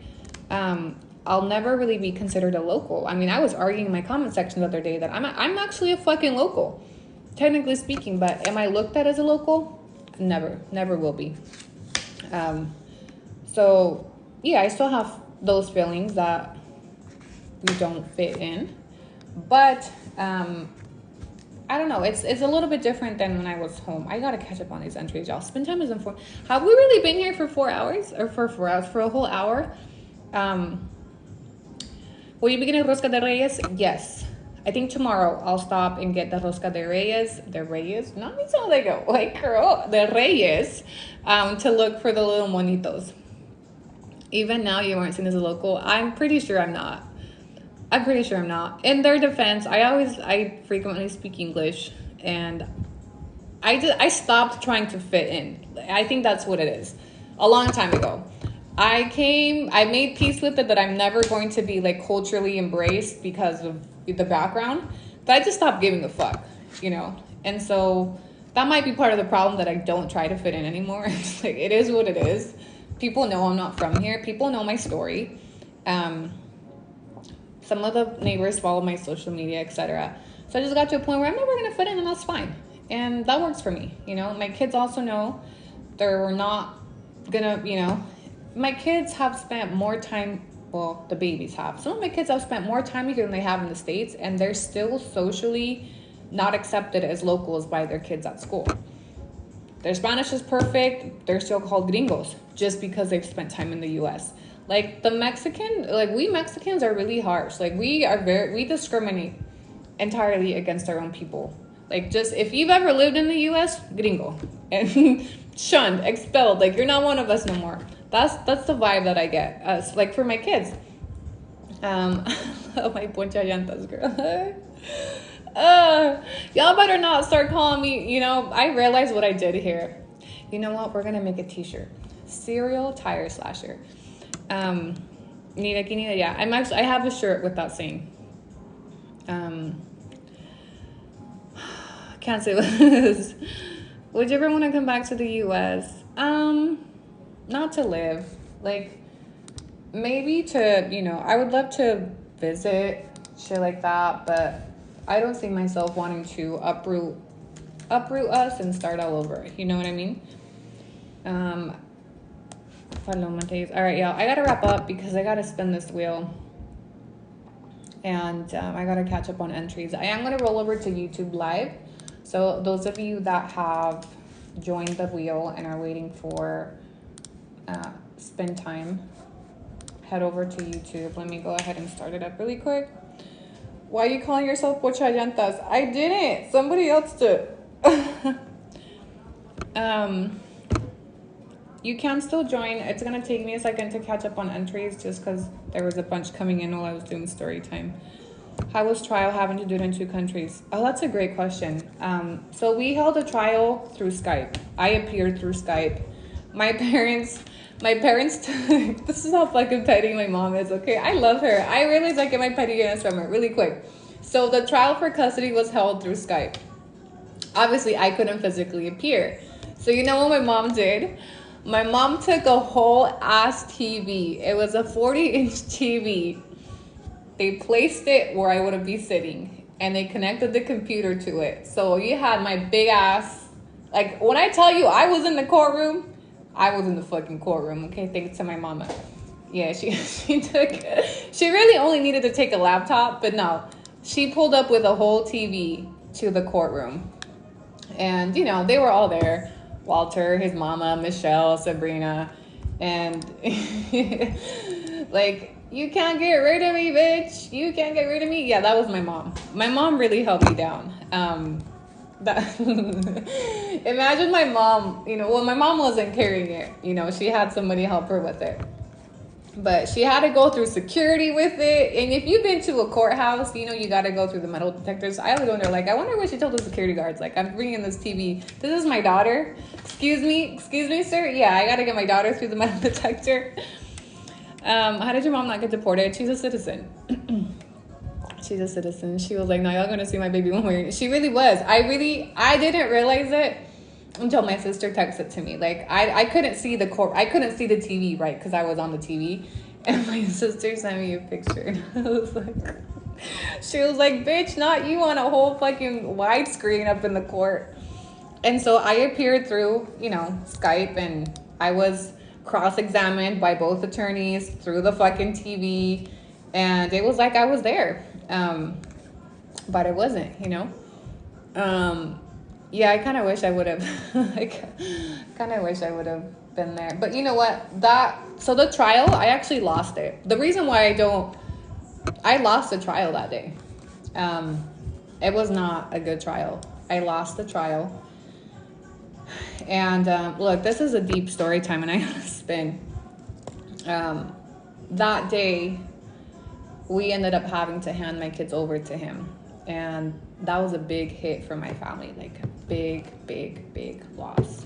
I'll never really be considered a local. I mean, I was arguing in my comment section the other day that I'm actually a fucking local, technically speaking, but am I looked at as a local? Never will be. So yeah, I still have those feelings that you don't fit in. But I don't know. It's a little bit different than when I was home. I gotta catch up on these entries, y'all. Spend time isn't for. Have we really been here for 4 hours or for 4 hours for a whole hour? Will you be getting rosca de reyes? Yes. I think tomorrow I'll stop and get the rosca de reyes. The reyes, not me sound like a white girl. The reyes, to look for the little monitos. Even now, you aren't seen as a local. I'm pretty sure I'm not. In their defense, I frequently speak English, and I stopped trying to fit in. I think that's what it is. A long time ago, I made peace with it that I'm never going to be like culturally embraced because of the background, but I just stopped giving a fuck, you know. And so that might be part of the problem, that I don't try to fit in anymore. Like, it is what it is. People know I'm not from here. People know my story. Some of the neighbors follow my social media, etc. So I just got to a point where I'm never going to fit in, and that's fine. And that works for me. You know, my kids also know they're not going to, you know, my kids have spent more time, well, the babies have. Some of my kids have spent more time here than they have in the States, and they're still socially not accepted as locals by their kids at school. Their Spanish is perfect. They're still called gringos just because they've spent time in the U.S. Like, we Mexicans are really harsh. Like, we discriminate entirely against our own people. Like, just, if you've ever lived in the U.S., gringo. And shunned, expelled. Like, you're not one of us no more. That's the vibe that I get. Like, for my kids. My poncha llantas, girl. Y'all better not start calling me, you know, I realized what I did here. You know what? We're going to make a t-shirt. Serial tire slasher. Yeah, I have a shirt with that saying. Can't say this. Would you ever want to come back to the U.S.? Not to live. Like, maybe to, you know, I would love to visit, shit like that, but I don't see myself wanting to uproot us and start all over. You know what I mean? All right, y'all. I gotta wrap up because I gotta spin this wheel, and I gotta catch up on entries. I am gonna roll over to YouTube Live. So those of you that have joined the wheel and are waiting for spin time, head over to YouTube. Let me go ahead and start it up really quick. Why are you calling yourself Pocha Llantas? I didn't. Somebody else did. You can still join. It's going to take me a second to catch up on entries just because there was a bunch coming in while I was doing story time. How was trial having to do it in 2 countries? Oh, that's a great question. So we held a trial through Skype. I appeared through Skype. My parents, this is how fucking petty my mom is, okay? I love her. I realized I get my pettiness from her really quick. So the trial for custody was held through Skype. Obviously, I couldn't physically appear. So you know what my mom did? My mom took a whole ass TV. It was a 40-inch TV. They placed it where I would be sitting, and they connected the computer to it. So you had my big ass, like, when I tell you I was in the courtroom, I was in the fucking courtroom, okay? Thanks to my mama. Yeah, she really only needed to take a laptop, but no. She pulled up with a whole TV to the courtroom. And, you know, they were all there. Walter, his mama, Michelle, Sabrina, and like, you can't get rid of me, bitch. You can't get rid of me. Yeah, that was my mom. My mom really held me down. Imagine my mom, you know, well, my mom wasn't carrying it. You know, she had somebody help her with it. But she had to go through security with it. And if you've been to a courthouse, you know, you got to go through the metal detectors. I always wonder, like, I wonder what she told the security guards. Like, I'm bringing this TV. This is my daughter. Excuse me, sir. Yeah, I got to get my daughter through the metal detector. How did your mom not get deported? She's a citizen. She's a citizen. She was like, no, y'all going to see my baby one way. She really was. I didn't realize it until my sister texted to me. Like, I couldn't see the TV, right? Because I was on the TV. And my sister sent me a picture. She was like, bitch, not you on a whole fucking widescreen up in the court. And so I appeared through, you know, Skype, and I was cross-examined by both attorneys through the fucking TV, and it was like I was there, but it wasn't, you know. Yeah, I kind of wish I would have. I kind of wish I would have been there, but you know what? So the trial, I actually lost it. The reason why I lost the trial that day. It was not a good trial. I lost the trial. And look, this is a deep story time, and I gotta spin. That day, we ended up having to hand my kids over to him, and that was a big hit for my family, like big loss.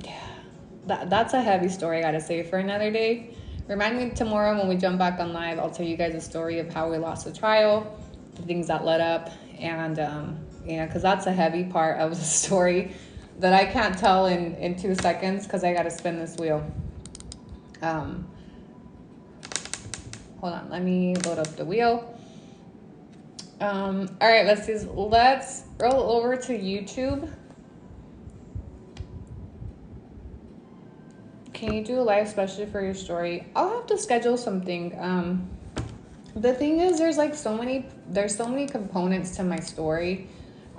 Yeah, that's a heavy story. I gotta say for another day. Remind me tomorrow when we jump back on live. I'll tell you guys a story of how we lost the trial, the things that led up, and because that's a heavy part of the story that I can't tell in 2 seconds because I got to spin this wheel. Hold on, let me load up the wheel. All right, let's roll over to YouTube. Can you do a live special for your story? I'll have to schedule something. The thing is, there's so many components to my story.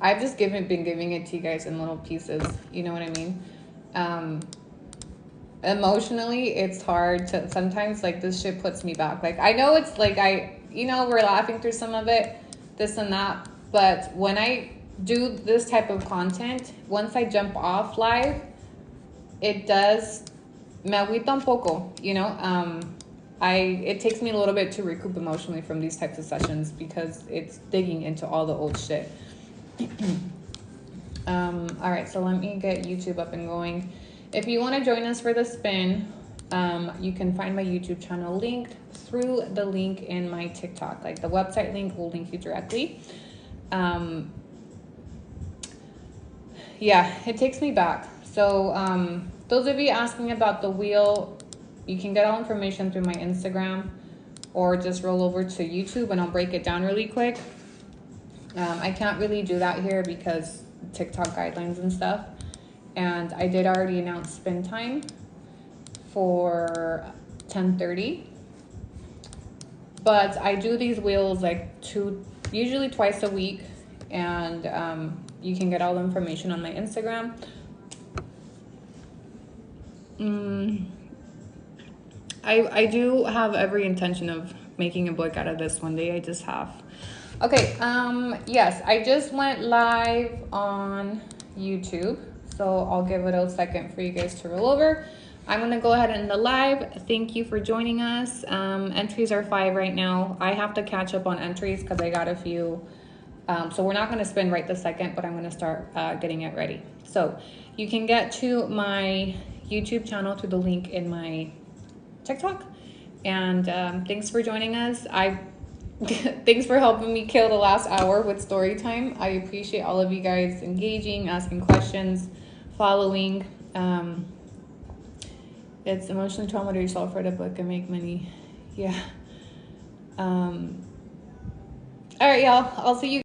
I've just been giving it to you guys in little pieces. You know what I mean? Emotionally, it's hard to sometimes, this shit puts me back. I know it's we're laughing through some of it, this and that, but when I do this type of content, once I jump off live, it does me agüita un poco, you know. It takes me a little bit to recoup emotionally from these types of sessions because it's digging into all the old shit. All right, so let me get YouTube up and going. If you want to join us for the spin, you can find my YouTube channel linked through the link in my TikTok. The website link will link you directly. Yeah, it takes me back. So those of you asking about the wheel, you can get all information through my Instagram or just roll over to YouTube and I'll break it down really quick. I can't really do that here because TikTok guidelines and stuff. And I did already announce spin time for 10:30. But I do these wheels usually twice a week. And you can get all the information on my Instagram. I do have every intention of making a book out of this one day. I just have. Okay, yes, I just went live on YouTube, so I'll give it a second for you guys to roll over. I'm gonna go ahead and end the live. Thank you for joining us. Entries are 5 right now. I have to catch up on entries because I got a few. So we're not gonna spin right this second, but I'm gonna start getting it ready. So you can get to my YouTube channel through the link in my TikTok. And thanks for joining us. Thanks for helping me kill the last hour with story time. I appreciate all of you guys engaging, asking questions, following. It's emotionally trauma to yourself, write a book and make money. Yeah. All right, y'all. I'll see you.